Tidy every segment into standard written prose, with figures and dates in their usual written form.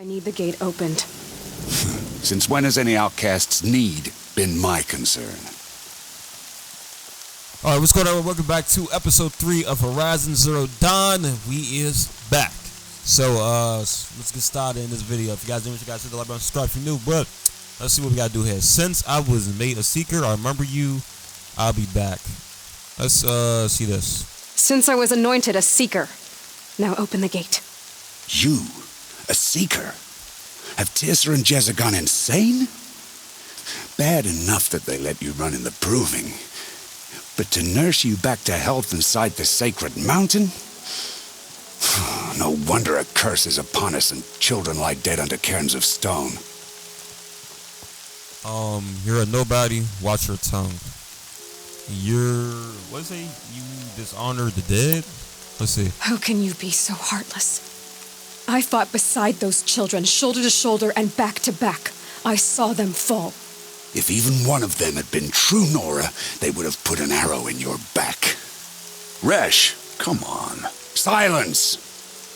I need the gate opened. Since when has any outcast's need been my concern? Alright, what's going on? Welcome back to episode 3 of Horizon Zero Dawn. We is back. So, let's get started in this video. If you guys didn't, you guys hit the like button, subscribe if you're new. But let's see what we gotta do here. Since I was made a seeker, I remember you. I'll be back. Let's see this. Since I was anointed a seeker, now open the gate. You, a seeker? Have Tirsa and Jezza gone insane? Bad enough that they let you run in the proving. But to nurse you back to health inside the sacred mountain? No wonder a curse is upon us and children lie dead under cairns of stone. You're a nobody. Watch your tongue. What is it? You dishonor the dead? Let's see. How can you be so heartless? I fought beside those children, shoulder to shoulder and back to back. I saw them fall. If even one of them had been true Nora, they would have put an arrow in your back. Resh, come on. Silence!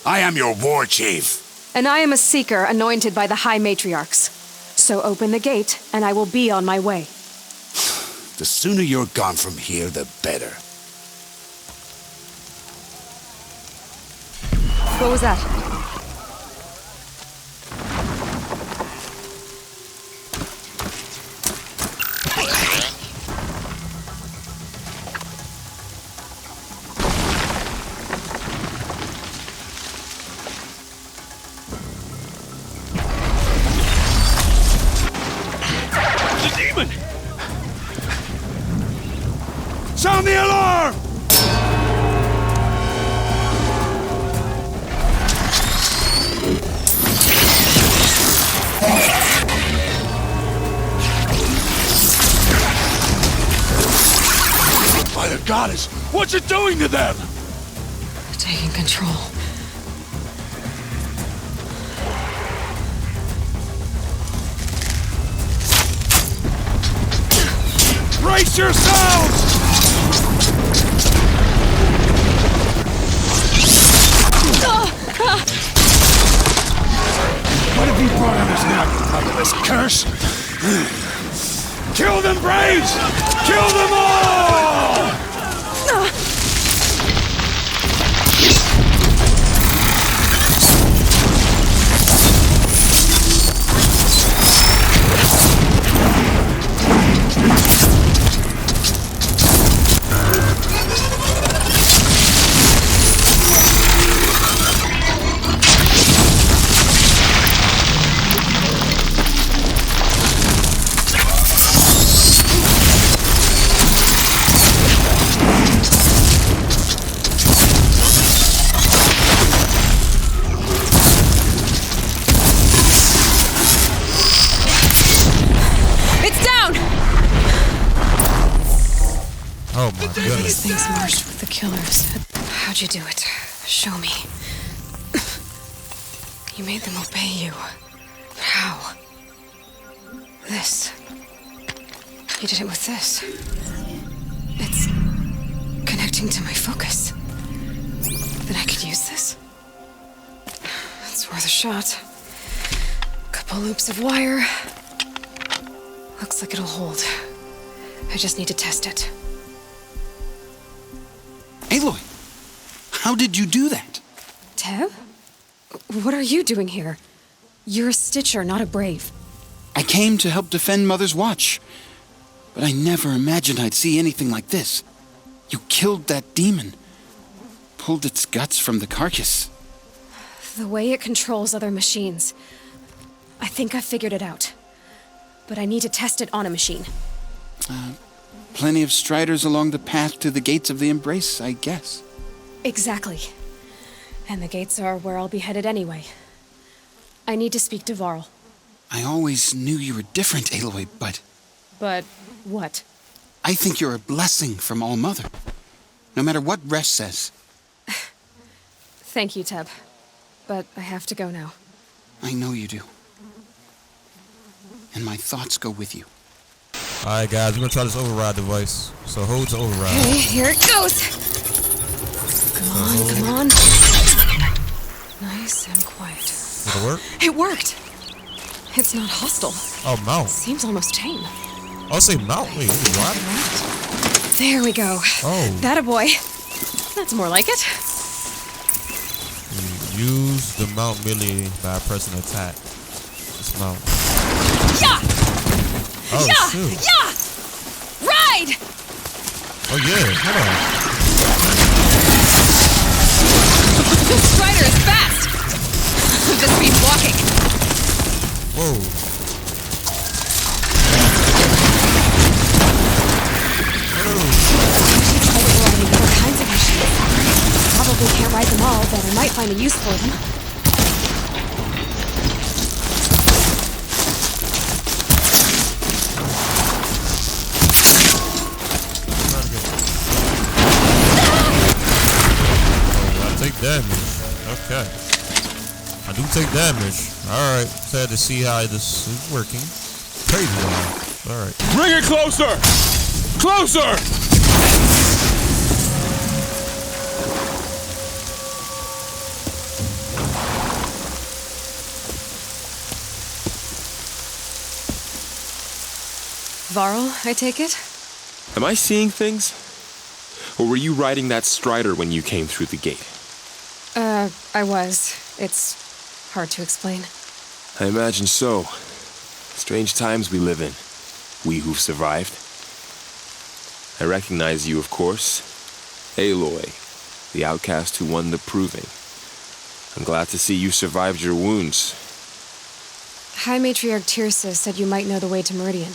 I am your war chief. And I am a seeker anointed by the High Matriarchs. So open the gate, and I will be on my way. The sooner you're gone from here, the better. What was that? Sound the alarm! By the goddess, what's it doing to them? Taking control. Brace yourselves! What have you brought on us now, you motherless curse? Kill them, Braves! Kill them all! Oh my goodness. These things marched with the killers. How'd you do it? Show me. You made them obey you. How? This. You did it with this. It's connecting to my focus. Then I could use this. It's worth a shot. Couple loops of wire. Looks like it'll hold. I just need to test it. Aloy, how did you do that? Teb? What are you doing here? You're a Stitcher, not a Brave. I came to help defend Mother's Watch, but I never imagined I'd see anything like this. You killed that demon, pulled its guts from the carcass. The way it controls other machines. I think I figured it out. But I need to test it on a machine. Plenty of striders along the path to the gates of the Embrace, I guess. Exactly. And the gates are where I'll be headed anyway. I need to speak to Varl. I always knew you were different, Aloy, but... But what? I think you're a blessing from All-Mother. No matter what Resh says. Thank you, Teb. But I have to go now. I know you do. And my thoughts go with you. Alright guys, we're gonna try this override device. So hold to override. Okay, here it goes. Come on, come on. Nice and quiet. Did it work? It worked. It's not hostile. Oh, mount. Seems almost tame. I'll say mount. Wait, you can ride it? There we go. Oh. That a boy. That's more like it. Use the mount melee by pressing attack. Dismount. Yeah! Oh, yeah! shoot. Yeah! Ride! Oh, yeah. Hold on. This strider is fast! This speed's walking. Whoa. All kinds of machines. Probably can't ride them all, but I might find a use for them. Take damage. Okay. I do take damage. Alright. Sad to see how this is working. Crazy though. Alright. Bring it closer! Closer! Varl, I take it? Am I seeing things? Or were you riding that strider when you came through the gate? I was. It's hard to explain. I imagine so. Strange times we live in. We who've survived. I recognize you, of course. Aloy, the outcast who won the proving. I'm glad to see you survived your wounds. High Matriarch Tirsa said you might know the way to Meridian.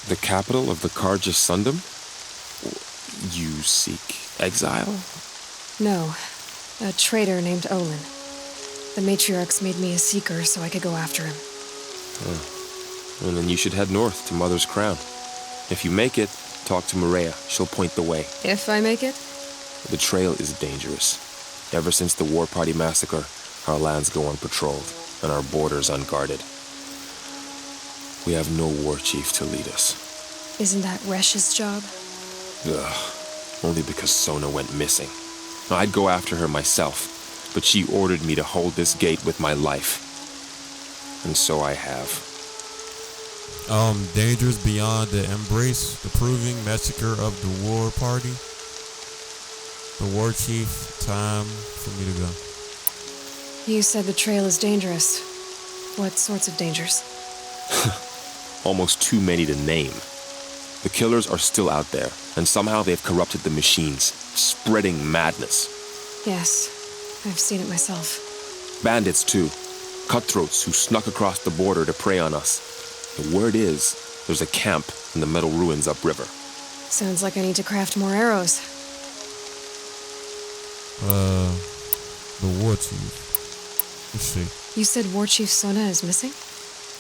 The capital of the Karja Sundom? You seek exile? No. A traitor named Olin. The Matriarchs made me a seeker so I could go after him. And then you should head north to Mother's Crown. If you make it, talk to Maria. She'll point the way. If I make it? The trail is dangerous. Ever since the War Party massacre, our lands go unpatrolled, and our borders unguarded. We have no war chief to lead us. Isn't that Resh's job? Ugh. Only because Sona went missing. I'd go after her myself, but she ordered me to hold this gate with my life. And so I have. Dangers beyond the embrace, the proving massacre of the war party. The war chief, time for me to go. You said the trail is dangerous. What sorts of dangers? Almost too many to name. The killers are still out there, and somehow they've corrupted the machines, spreading madness. Yes, I've seen it myself. Bandits, too. Cutthroats who snuck across the border to prey on us. The word is, there's a camp in the metal ruins upriver. Sounds like I need to craft more arrows. The war chief. Let's see. You said War Chief Sona is missing?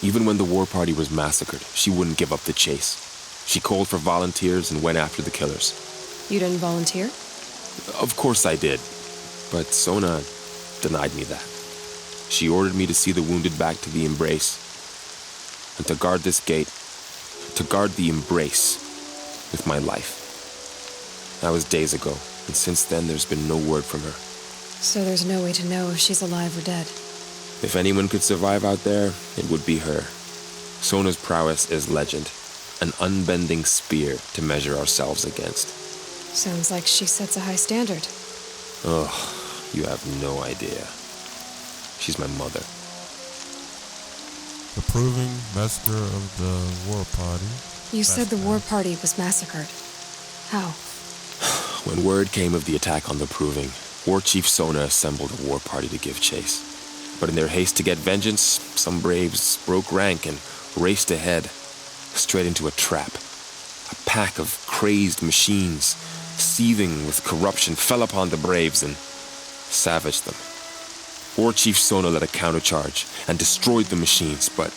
Even when the war party was massacred, she wouldn't give up the chase. She called for volunteers and went after the killers. You didn't volunteer? Of course I did, but Sona denied me that. She ordered me to see the wounded back to the Embrace, and to guard this gate, to guard the Embrace with my life. That was days ago, and since then there's been no word from her. So there's no way to know if she's alive or dead. If anyone could survive out there, it would be her. Sona's prowess is legend, an unbending spear to measure ourselves against. Sounds like she sets a high standard. Oh, you have no idea. She's my mother. The proving massacre of the war party. You said the war party was massacred. How? When word came of the attack on the proving, War Chief Sona assembled a war party to give chase. But in their haste to get vengeance, some braves broke rank and raced ahead, straight into a trap. A pack of crazed machines, seething with corruption, fell upon the braves and savaged them. War Chief Sona led a countercharge and destroyed the machines, but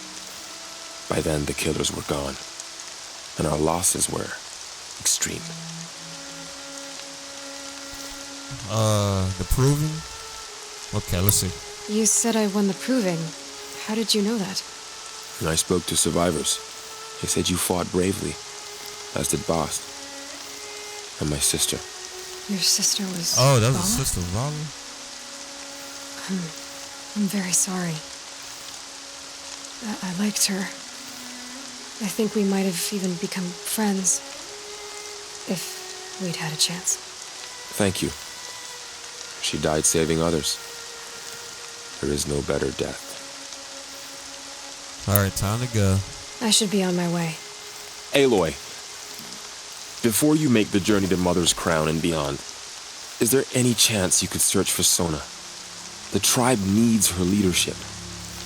by then the killers were gone, and our losses were extreme. The proving? Okay, let's see. You said I won the proving. How did you know that? And I spoke to survivors. They said you fought bravely, as did Bast. And my sister. Your sister was... Oh, that was Vala? his sister, Vala? I'm very sorry. I liked her. I think we might have even become friends. If we'd had a chance. Thank you. She died saving others. There is no better death. Alright, time to go. I should be on my way. Aloy, before you make the journey to Mother's Crown and beyond, is there any chance you could search for Sona? The tribe needs her leadership.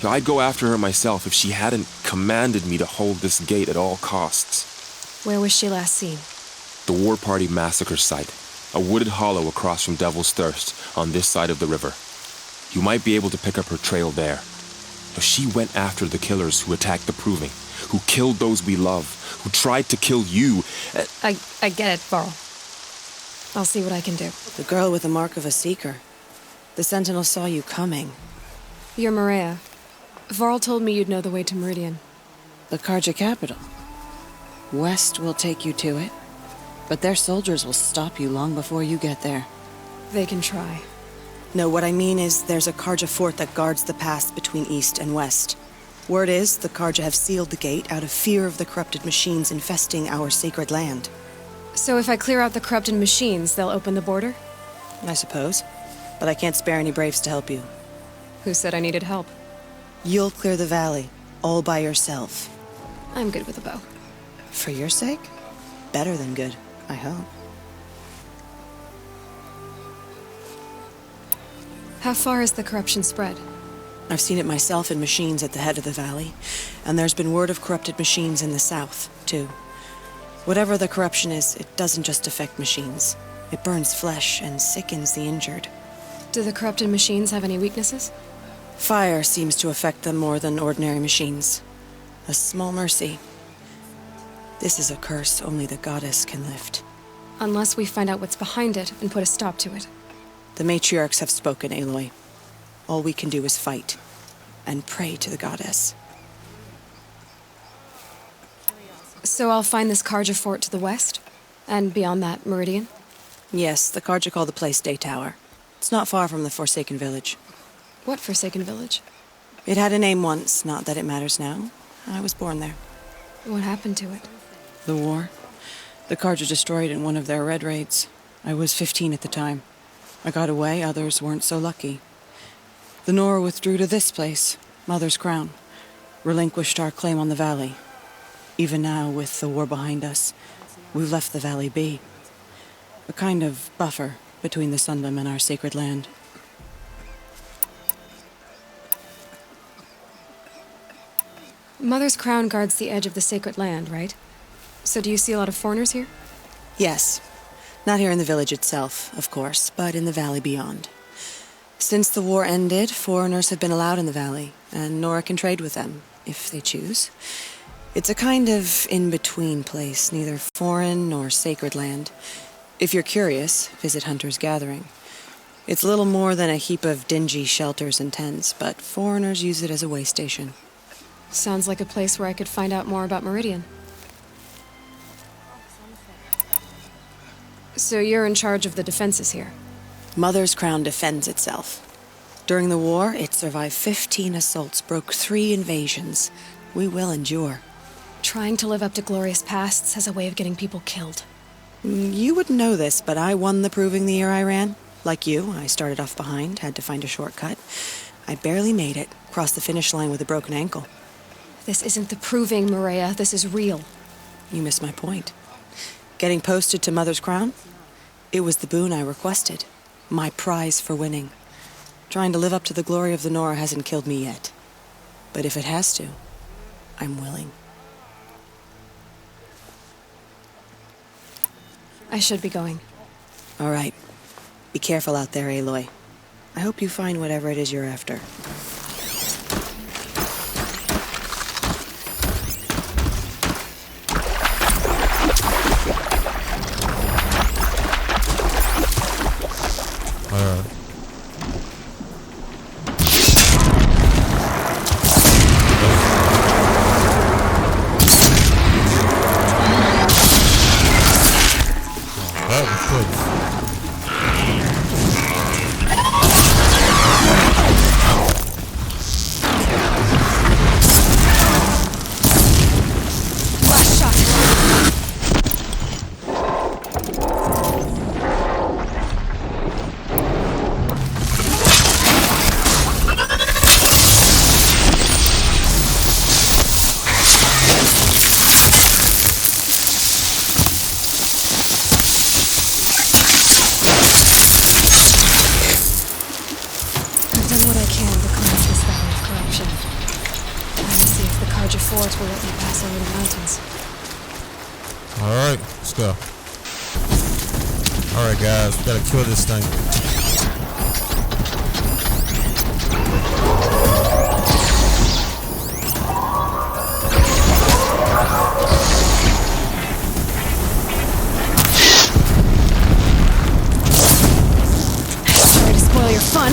I'd go after her myself if she hadn't commanded me to hold this gate at all costs. Where was she last seen? The War Party massacre site, a wooded hollow across from Devil's Thirst on this side of the river. You might be able to pick up her trail there. She went after the killers who attacked the Proving, who killed those we love, who tried to kill you. I get it, Varl. I'll see what I can do. The girl with the mark of a seeker. The Sentinel saw you coming. You're Maria. Varl told me you'd know the way to Meridian. The Karja capital. West will take you to it, but their soldiers will stop you long before you get there. They can try. No, what I mean is there's a Karja fort that guards the pass between east and west. Word is the Karja have sealed the gate out of fear of the corrupted machines infesting our sacred land. So if I clear out the corrupted machines, they'll open the border? I suppose. But I can't spare any braves to help you. Who said I needed help? You'll clear the valley, all by yourself. I'm good with a bow. For your sake? Better than good, I hope. How far has the corruption spread? I've seen it myself in machines at the head of the valley, and there's been word of corrupted machines in the south, too. Whatever the corruption is, it doesn't just affect machines. It burns flesh and sickens the injured. Do the corrupted machines have any weaknesses? Fire seems to affect them more than ordinary machines. A small mercy. This is a curse only the goddess can lift. Unless we find out what's behind it and put a stop to it. The matriarchs have spoken, Aloy. All we can do is fight, and pray to the goddess. So I'll find this Karja fort to the west? And beyond that, Meridian? Yes, the Karja call the place Day Tower. It's not far from the Forsaken Village. What Forsaken Village? It had a name once, not that it matters now. I was born there. What happened to it? The war. The Karja destroyed in one of their red raids. I was 15 at the time. I got away, others weren't so lucky. The Nora withdrew to this place, Mother's Crown. Relinquished our claim on the valley. Even now, with the war behind us, we've left the valley be. A kind of buffer between the Sundom and our sacred land. Mother's Crown guards the edge of the sacred land, right? So do you see a lot of foreigners here? Yes. Not here in the village itself, of course, but in the valley beyond. Since the war ended, foreigners have been allowed in the valley, and Nora can trade with them, if they choose. It's a kind of in-between place, neither foreign nor sacred land. If you're curious, visit Hunter's Gathering. It's little more than a heap of dingy shelters and tents, but foreigners use it as a way station. Sounds like a place where I could find out more about Meridian. So you're in charge of the defenses here? Mother's Crown defends itself. During the war, it survived 15 assaults, broke 3 invasions. We will endure. Trying to live up to glorious pasts has a way of getting people killed. You wouldn't know this, but I won the Proving the year I ran. Like you, I started off behind, had to find a shortcut. I barely made it, crossed the finish line with a broken ankle. This isn't the Proving, Maria. This is real. You missed my point. Getting posted to Mother's Crown? It was the boon I requested. My prize for winning. Trying to live up to the glory of the Nora hasn't killed me yet. But if it has to, I'm willing. I should be going. All right. Be careful out there, Aloy. I hope you find whatever it is you're after. village of Fort will let me pass over the mountains. Alright, let's go. Alright guys, we gotta kill this thing. Sorry to spoil your fun.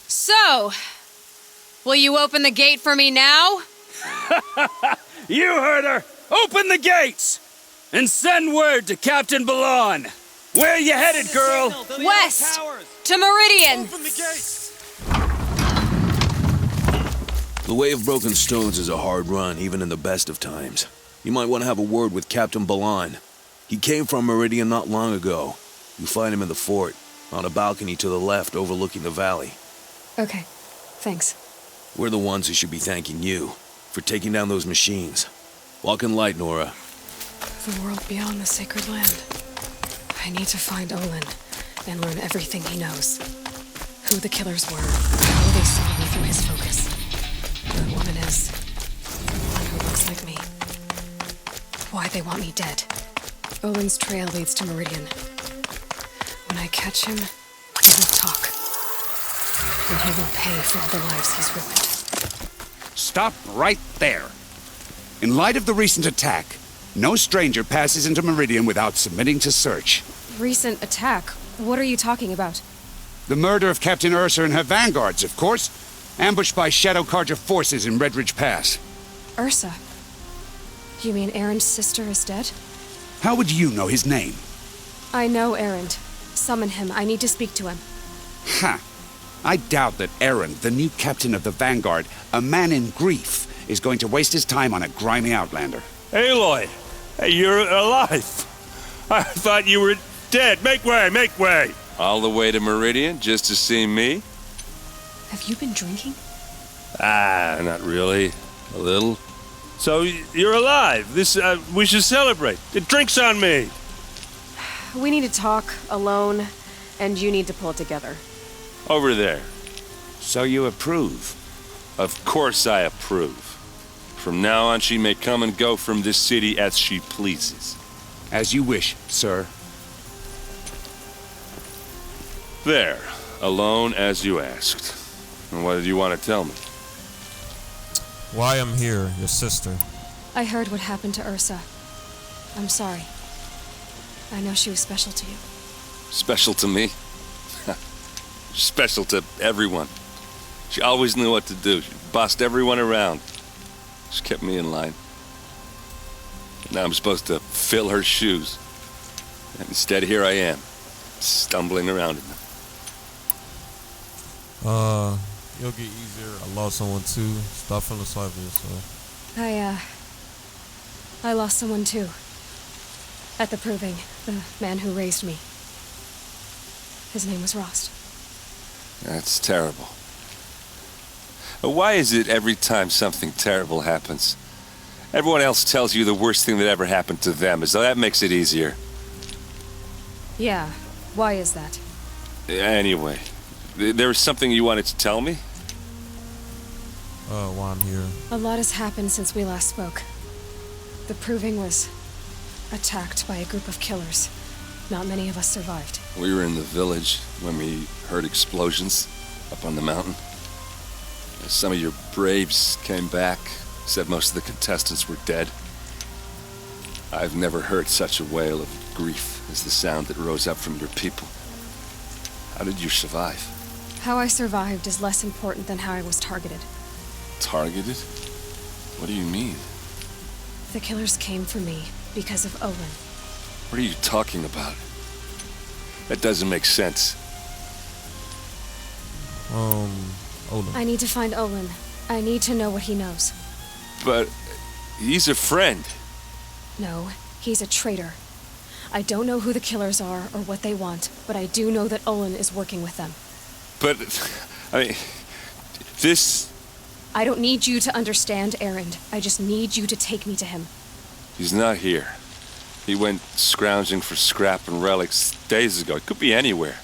So, will you open the gate for me now? You heard her! Open the gates! And send word to Captain Ballon! Where are you headed, girl? West! To Meridian! The way of broken stones is a hard run, even in the best of times. You might want to have a word with Captain Ballon. He came from Meridian not long ago. You find him in the fort, on a balcony to the left overlooking the valley. Okay, thanks. We're the ones who should be thanking you for taking down those machines. Walk in light, Nora. The world beyond the sacred land. I need to find Olin and learn everything he knows. Who the killers were, how they saw me through his focus. The woman is the one who looks like me. Why they want me dead. Olin's trail leads to Meridian. When I catch him, he will talk. And he will pay for all the lives he's ruined. Stop right there. In light of the recent attack, no stranger passes into Meridian without submitting to search. Recent attack? What are you talking about? The murder of Captain Ursa and her vanguards, of course. Ambushed by Shadow Carja forces in Redridge Pass. Ursa? You mean Erend's sister is dead? How would you know his name? I know Erend. Summon him. I need to speak to him. Ha! I doubt that Erend, the new captain of the Vanguard, a man in grief, is going to waste his time on a grimy outlander. Aloy! Hey, you're alive! I thought you were dead. Make way, make way! All the way to Meridian just to see me? Have you been drinking? Ah, not really. A little. So, you're alive. We should celebrate. The drink's on me. We need to talk, alone, and you need to pull it together. Over there. So you approve? Of course I approve. From now on, she may come and go from this city as she pleases. As you wish, sir. There. Alone as you asked. And what did you want to tell me? Why I'm here, your sister. I heard what happened to Ursa. I'm sorry. I know she was special to you. Special to me? Special to everyone. She always knew what to do. She bossed everyone around. She kept me in line. Now I'm supposed to fill her shoes. And instead, here I am, stumbling around in them. It'll get easier. I lost someone too. Stop feeling sorry for yourself. I lost someone too. At the Proving, the man who raised me. His name was Rost. That's terrible. Why is it every time something terrible happens, everyone else tells you the worst thing that ever happened to them, as though that makes it easier? Yeah, why is that? Anyway, there was something you wanted to tell me? Why I'm here. A lot has happened since we last spoke. The Proving was attacked by a group of killers. Not many of us survived. We were in the village when we heard explosions up on the mountain. Some of your braves came back, said most of the contestants were dead. I've never heard such a wail of grief as the sound that rose up from your people. How did you survive? How I survived is less important than how I was targeted. Targeted? What do you mean? The killers came for me because of Olin. What are you talking about? That doesn't make sense. Olin. I need to find Olin. I need to know what he knows. But he's a friend. No, he's a traitor. I don't know who the killers are or what they want, but I do know that Olin is working with them. But, I mean, this... I don't need you to understand, Erend. I just need you to take me to him. He's not here. He went scrounging for scrap and relics days ago. It could be anywhere.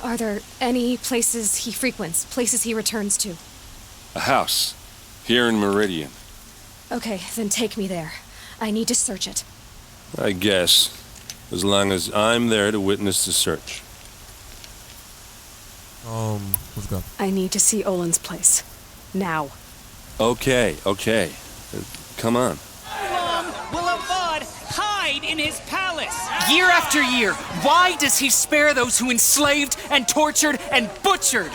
Are there any places he frequents, places he returns to? A house. Here in Meridian. Okay, then take me there. I need to search it. I guess. As long as I'm there to witness the search. Let's go. I need to see Olin's place. Now. Okay. Come on. Will Avad hide in his palace? Year after year, why does he spare those who enslaved and tortured and butchered?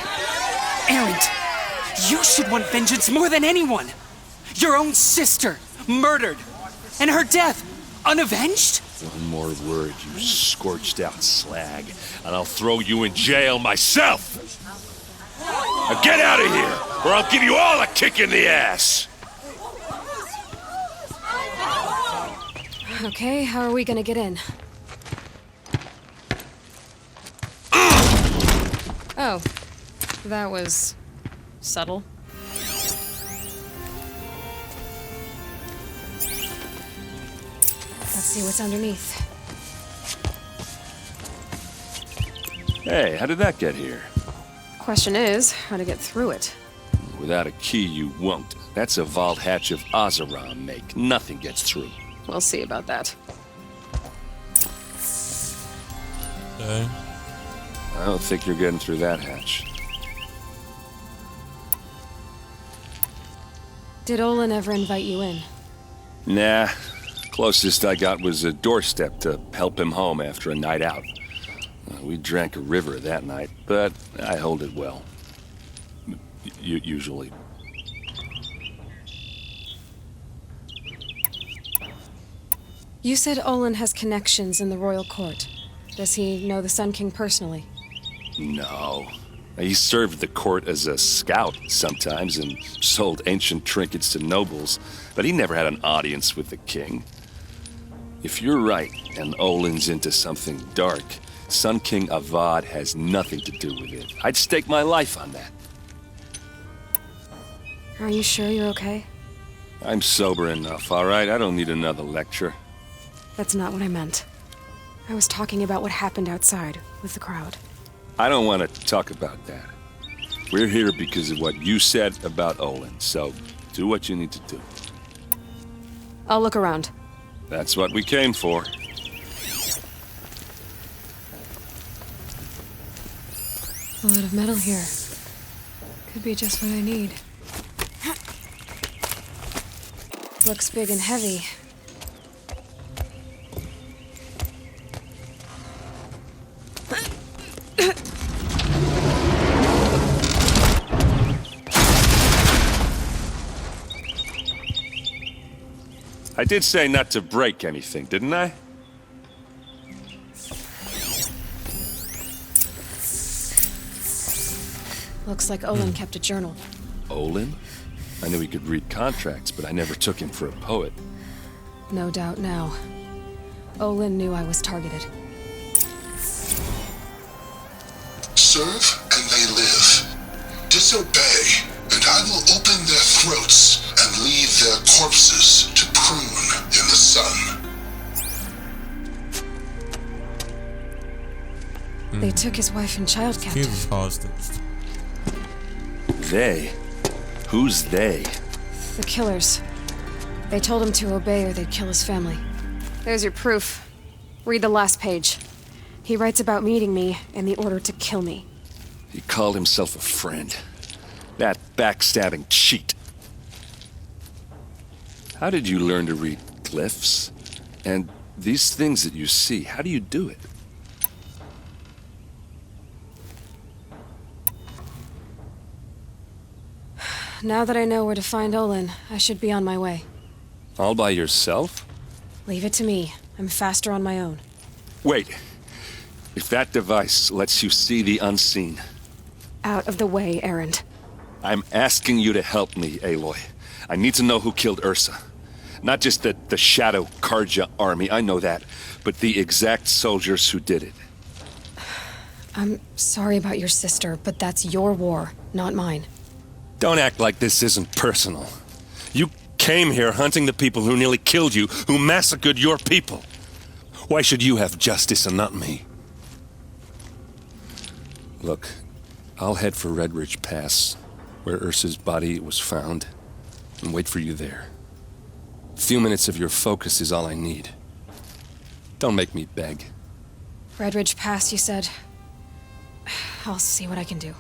Erend, you should want vengeance more than anyone. Your own sister, murdered, and her death, unavenged? One more word, you scorched out slag, and I'll throw you in jail myself! Now get out of here, or I'll give you all a kick in the ass! Okay, how are we gonna get in? Oh, that was subtle. Let's see what's underneath. Hey, how did that get here? Question is, how to get through it. Without a key, you won't. That's a vault hatch of Azeram make. Nothing gets through. We'll see about that. Okay. I don't think you're getting through that hatch. Did Olin ever invite you in? Nah. Closest I got was a doorstep to help him home after a night out. We drank a river that night, but I hold it well. Usually. You said Olin has connections in the royal court. Does he know the Sun King personally? No. He served the court as a scout sometimes and sold ancient trinkets to nobles, but he never had an audience with the king. If you're right, and Olin's into something dark, Sun King Avad has nothing to do with it. I'd stake my life on that. Are you sure you're okay? I'm sober enough, all right? I don't need another lecture. That's not what I meant. I was talking about what happened outside with the crowd. I don't want to talk about that. We're here because of what you said about Olin, so do what you need to do. I'll look around. That's what we came for. A lot of metal here. Could be just what I need. Looks big and heavy. I did say not to break anything, didn't I? Looks like Olin kept a journal. Olin? I knew he could read contracts, but I never took him for a poet. No doubt now. Olin knew I was targeted. Serve and they live. Disobey, and I will open their throats and leave their corpses to prune in the sun. They took his wife and child He captive. was hostage. They? Who's they? The killers. They told him to obey or they'd kill his family. There's your proof. Read the last page. He writes about meeting me in the order to kill me. He called himself a friend. That backstabbing cheat. How did you learn to read glyphs? And these things that you see, how do you do it? Now that I know where to find Olin, I should be on my way. All by yourself? Leave it to me. I'm faster on my own. Wait. If that device lets you see the unseen... Out of the way, Erend. I'm asking you to help me, Aloy. I need to know who killed Ursa. Not just the Shadow Karja army, I know that, but the exact soldiers who did it. I'm sorry about your sister, but that's your war, not mine. Don't act like this isn't personal. You came here hunting the people who nearly killed you, who massacred your people. Why should you have justice and not me? Look, I'll head for Red Ridge Pass, where Ursa's body was found, and wait for you there. A few minutes of your focus is all I need. Don't make me beg. Red Ridge Pass, you said? I'll see what I can do.